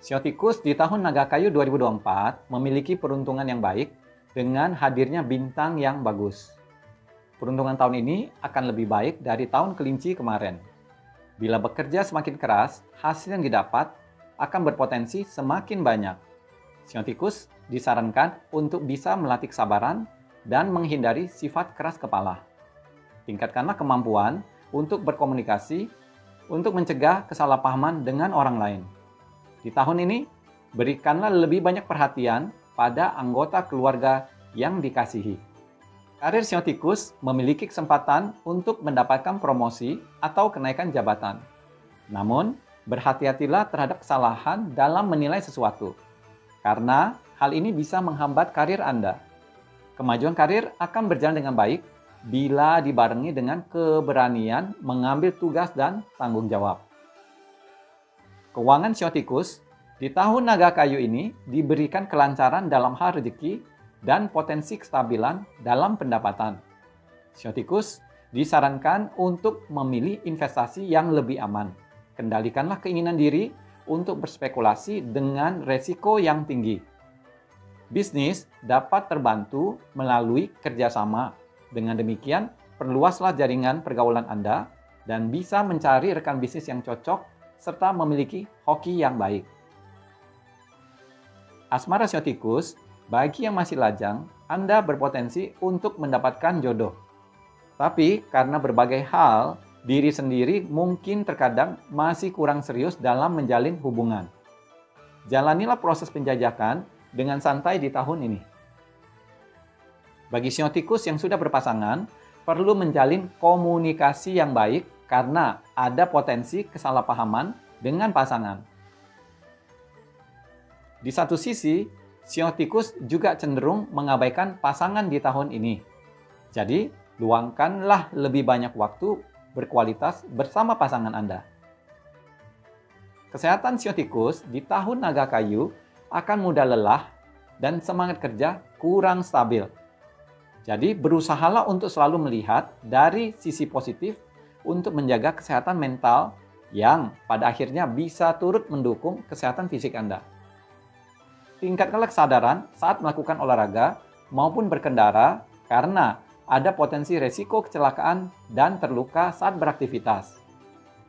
Sio tikus di tahun naga kayu 2024 memiliki peruntungan yang baik dengan hadirnya bintang yang bagus. Peruntungan tahun ini akan lebih baik dari tahun kelinci kemarin. Bila bekerja semakin keras, hasil yang didapat akan berpotensi semakin banyak. Sio tikus disarankan untuk bisa melatih kesabaran dan menghindari sifat keras kepala. Tingkatkanlah kemampuan untuk berkomunikasi untuk mencegah kesalahpahaman dengan orang lain. Di tahun ini, berikanlah lebih banyak perhatian pada anggota keluarga yang dikasihi. Karir Sio tikus memiliki kesempatan untuk mendapatkan promosi atau kenaikan jabatan. Namun, berhati-hatilah terhadap kesalahan dalam menilai sesuatu, karena hal ini bisa menghambat karir Anda. Kemajuan karir akan berjalan dengan baik bila dibarengi dengan keberanian mengambil tugas dan tanggung jawab. Keuangan Sio tikus di tahun naga kayu ini diberikan kelancaran dalam hal rezeki dan potensi kestabilan dalam pendapatan. Sio tikus disarankan untuk memilih investasi yang lebih aman. Kendalikanlah keinginan diri untuk berspekulasi dengan resiko yang tinggi. Bisnis dapat terbantu melalui kerjasama. Dengan demikian, perluaslah jaringan pergaulan Anda dan bisa mencari rekan bisnis yang cocok serta memiliki hoki yang baik. Asmara Sio tikus, bagi yang masih lajang, Anda berpotensi untuk mendapatkan jodoh. Tapi karena berbagai hal, diri sendiri mungkin terkadang masih kurang serius dalam menjalin hubungan. Jalanilah proses penjajakan dengan santai di tahun ini. Bagi Sio tikus yang sudah berpasangan, perlu menjalin komunikasi yang baik karena ada potensi kesalahpahaman dengan pasangan. Di satu sisi, Sio tikus juga cenderung mengabaikan pasangan di tahun ini. Jadi, luangkanlah lebih banyak waktu berkualitas bersama pasangan Anda. Kesehatan Sio tikus di tahun naga kayu akan mudah lelah dan semangat kerja kurang stabil. Jadi, berusahalah untuk selalu melihat dari sisi positif untuk menjaga kesehatan mental yang pada akhirnya bisa turut mendukung kesehatan fisik Anda. Tingkatkanlah kesadaran saat melakukan olahraga maupun berkendara karena ada potensi resiko kecelakaan dan terluka saat beraktivitas.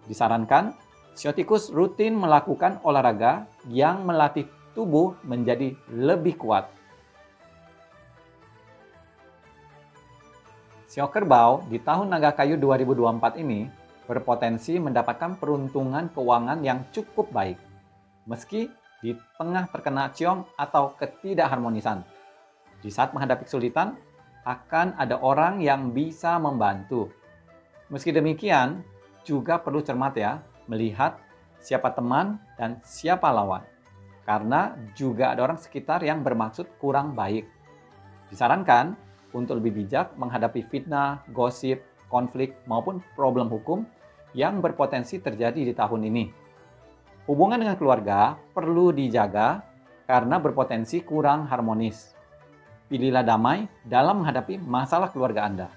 Disarankan, Sio tikus rutin melakukan olahraga yang melatih tubuh menjadi lebih kuat. Sio kerbau di tahun naga kayu 2024 ini berpotensi mendapatkan peruntungan keuangan yang cukup baik, meski di tengah terkena ciong atau ketidakharmonisan. Di saat menghadapi kesulitan, akan ada orang yang bisa membantu. Meski demikian, juga perlu cermat ya, melihat siapa teman dan siapa lawan. Karena juga ada orang sekitar yang bermaksud kurang baik. Disarankan untuk lebih bijak menghadapi fitnah, gosip, konflik, maupun problem hukum yang berpotensi terjadi di tahun ini. Hubungan dengan keluarga perlu dijaga karena berpotensi kurang harmonis. Pilihlah damai dalam menghadapi masalah keluarga Anda.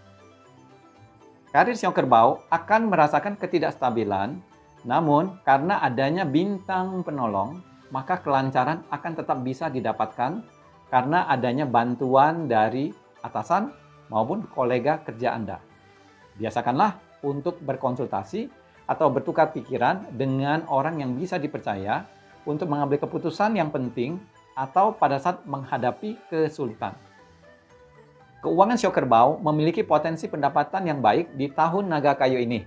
Karir Sio kerbau akan merasakan ketidakstabilan, namun karena adanya bintang penolong, maka kelancaran akan tetap bisa didapatkan karena adanya bantuan dari atasan maupun kolega kerja Anda. Biasakanlah untuk berkonsultasi atau bertukar pikiran dengan orang yang bisa dipercaya untuk mengambil keputusan yang penting atau pada saat menghadapi kesulitan. Keuangan Sio kerbau memiliki potensi pendapatan yang baik di tahun naga kayu ini.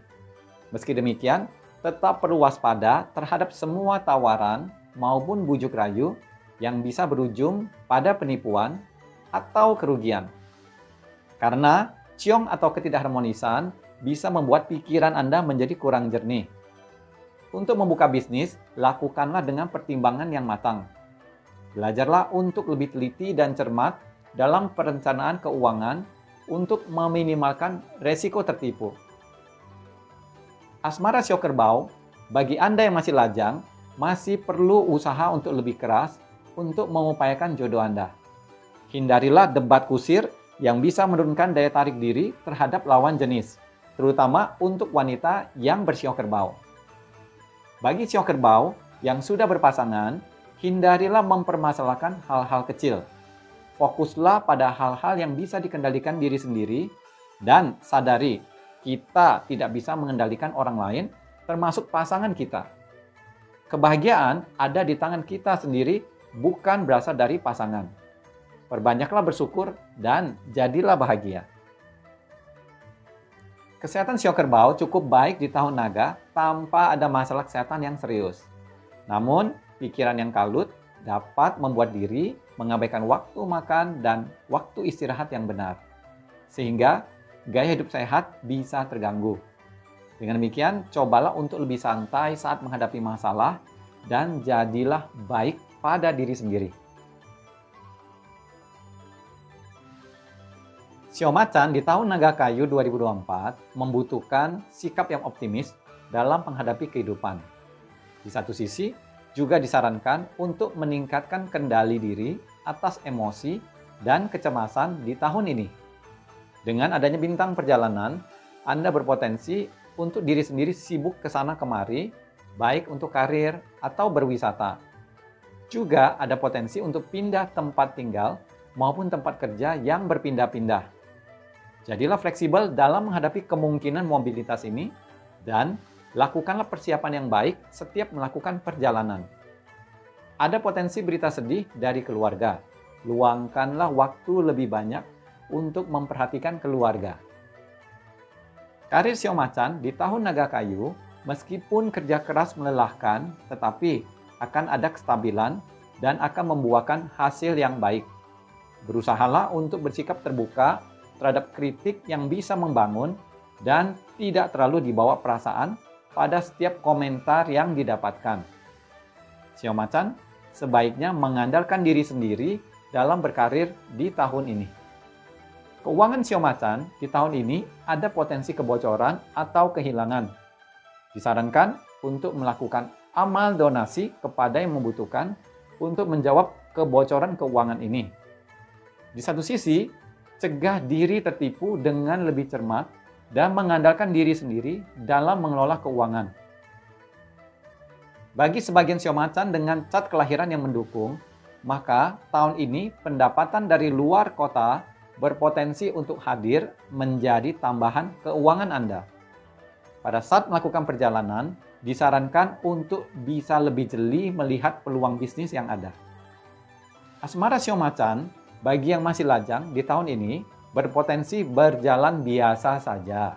Meski demikian, tetap perlu waspada terhadap semua tawaran maupun bujuk rayu yang bisa berujung pada penipuan atau kerugian. Karena ciong atau ketidakharmonisan bisa membuat pikiran Anda menjadi kurang jernih. Untuk membuka bisnis, lakukanlah dengan pertimbangan yang matang. Belajarlah untuk lebih teliti dan cermat dalam perencanaan keuangan untuk meminimalkan resiko tertipu. Asmara Sio kerbau, bagi Anda yang masih lajang, masih perlu usaha untuk lebih keras untuk mengupayakan jodoh Anda. Hindarilah debat kusir yang bisa menurunkan daya tarik diri terhadap lawan jenis, terutama untuk wanita yang bersio kerbau. Bagi sio kerbau yang sudah berpasangan, hindarilah mempermasalahkan hal-hal kecil. Fokuslah pada hal-hal yang bisa dikendalikan diri sendiri dan sadari kita tidak bisa mengendalikan orang lain, termasuk pasangan kita. Kebahagiaan ada di tangan kita sendiri, bukan berasal dari pasangan. Perbanyaklah bersyukur dan jadilah bahagia. Kesehatan sio kerbau cukup baik di tahun naga tanpa ada masalah kesehatan yang serius. Namun, pikiran yang kalut dapat membuat diri mengabaikan waktu makan dan waktu istirahat yang benar. Sehingga gaya hidup sehat bisa terganggu. Dengan demikian, cobalah untuk lebih santai saat menghadapi masalah dan jadilah baik pada diri sendiri. Sio macan di tahun naga kayu 2024 membutuhkan sikap yang optimis dalam menghadapi kehidupan. Di satu sisi, juga disarankan untuk meningkatkan kendali diri atas emosi dan kecemasan di tahun ini. Dengan adanya bintang perjalanan, Anda berpotensi untuk diri sendiri sibuk ke sana kemari, baik untuk karir atau berwisata. Juga ada potensi untuk pindah tempat tinggal maupun tempat kerja yang berpindah-pindah. Jadilah fleksibel dalam menghadapi kemungkinan mobilitas ini dan lakukanlah persiapan yang baik setiap melakukan perjalanan. Ada potensi berita sedih dari keluarga. Luangkanlah waktu lebih banyak untuk memperhatikan keluarga. Karir sio macan di tahun naga kayu, meskipun kerja keras melelahkan, tetapi akan ada kestabilan dan akan membuahkan hasil yang baik. Berusahalah untuk bersikap terbuka terhadap kritik yang bisa membangun dan tidak terlalu dibawa perasaan pada setiap komentar yang didapatkan. Sio macan sebaiknya mengandalkan diri sendiri dalam berkarir di tahun ini. Keuangan sio macan di tahun ini ada potensi kebocoran atau kehilangan. Disarankan untuk melakukan amal donasi kepada yang membutuhkan untuk menjawab kebocoran keuangan ini. Di satu sisi, cegah diri tertipu dengan lebih cermat dan mengandalkan diri sendiri dalam mengelola keuangan. Bagi sebagian sio macan dengan cat kelahiran yang mendukung, maka tahun ini pendapatan dari luar kota berpotensi untuk hadir menjadi tambahan keuangan Anda. Pada saat melakukan perjalanan, disarankan untuk bisa lebih jeli melihat peluang bisnis yang ada. Asmara sio macan bagi yang masih lajang di tahun ini berpotensi berjalan biasa saja.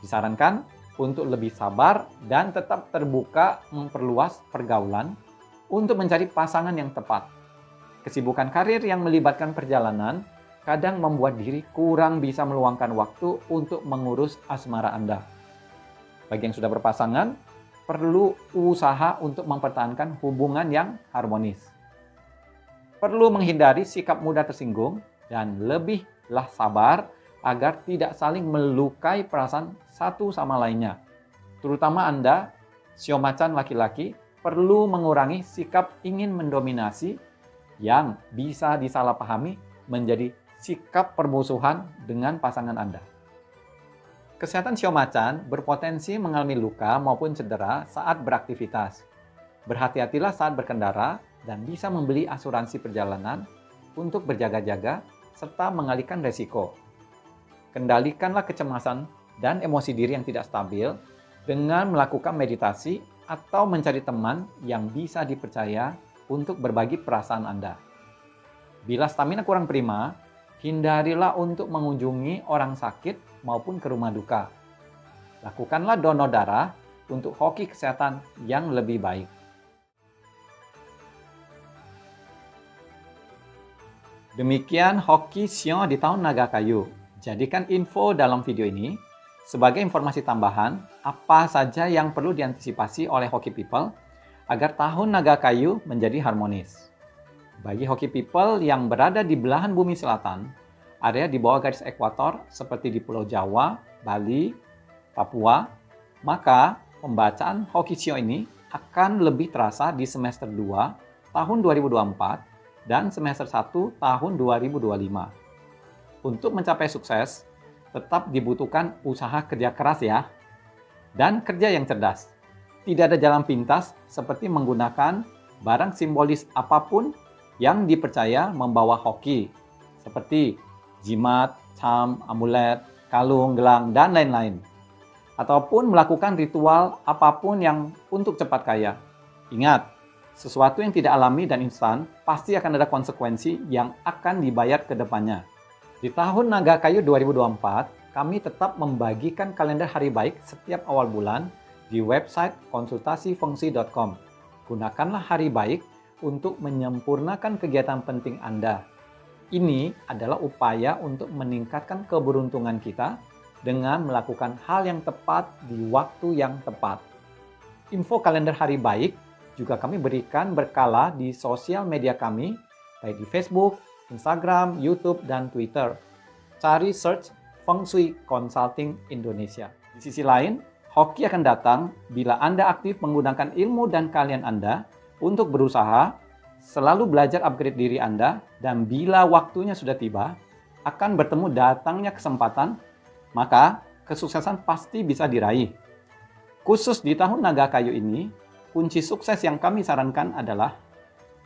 Disarankan untuk lebih sabar dan tetap terbuka memperluas pergaulan untuk mencari pasangan yang tepat. Kesibukan karir yang melibatkan perjalanan kadang membuat diri kurang bisa meluangkan waktu untuk mengurus asmara Anda. Bagi yang sudah berpasangan, perlu usaha untuk mempertahankan hubungan yang harmonis. Perlu menghindari sikap mudah tersinggung dan lebihlah sabar agar tidak saling melukai perasaan satu sama lainnya. Terutama Anda, sio macan laki-laki, perlu mengurangi sikap ingin mendominasi yang bisa disalahpahami menjadi sikap permusuhan dengan pasangan Anda. Kesehatan sio macan berpotensi mengalami luka maupun cedera saat beraktivitas. Berhati-hatilah saat berkendara dan bisa membeli asuransi perjalanan untuk berjaga-jaga serta mengalihkan resiko. Kendalikanlah kecemasan dan emosi diri yang tidak stabil dengan melakukan meditasi atau mencari teman yang bisa dipercaya untuk berbagi perasaan Anda. Bila stamina kurang prima, hindarilah untuk mengunjungi orang sakit maupun ke rumah duka. Lakukanlah donor darah untuk hoki kesehatan yang lebih baik. Demikian hoki sio di tahun naga kayu. Jadikan info dalam video ini sebagai informasi tambahan apa saja yang perlu diantisipasi oleh hoki people agar tahun naga kayu menjadi harmonis. Bagi hoki people yang berada di belahan bumi selatan, area di bawah garis ekuator seperti di Pulau Jawa, Bali, Papua, maka pembacaan hoki sio ini akan lebih terasa di semester 2 tahun 2024 dan semester 1 tahun 2025. Untuk mencapai sukses, tetap dibutuhkan usaha kerja keras ya, dan kerja yang cerdas. Tidak ada jalan pintas seperti menggunakan barang simbolis apapun yang dipercaya membawa hoki, seperti jimat, charm, amulet, kalung, gelang, dan lain-lain. Ataupun melakukan ritual apapun yang untuk cepat kaya. Ingat, sesuatu yang tidak alami dan instan pasti akan ada konsekuensi yang akan dibayar ke depannya. Di tahun Naga Kayu 2024, kami tetap membagikan kalender hari baik setiap awal bulan di website konsultasifengsi.com. Gunakanlah hari baik untuk menyempurnakan kegiatan penting Anda. Ini adalah upaya untuk meningkatkan keberuntungan kita dengan melakukan hal yang tepat di waktu yang tepat. Info kalender hari baik juga kami berikan berkala di sosial media kami, baik di Facebook, Instagram, YouTube, dan Twitter. Cari search Feng Shui Consulting Indonesia. Di sisi lain, hoki akan datang bila Anda aktif menggunakan ilmu dan keahlian Anda untuk berusaha, selalu belajar upgrade diri Anda, dan bila waktunya sudah tiba, akan bertemu datangnya kesempatan, maka kesuksesan pasti bisa diraih. Khusus di tahun Naga Kayu ini, kunci sukses yang kami sarankan adalah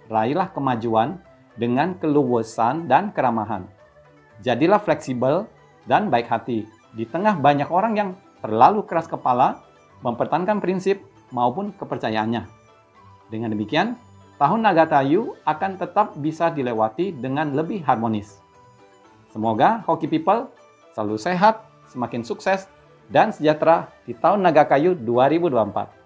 raihlah kemajuan dengan keluasan dan keramahan. Jadilah fleksibel dan baik hati di tengah banyak orang yang terlalu keras kepala mempertahankan prinsip maupun kepercayaannya. Dengan demikian, tahun Naga Kayu akan tetap bisa dilewati dengan lebih harmonis. Semoga Hoki People selalu sehat, semakin sukses, dan sejahtera di tahun Naga Kayu 2024.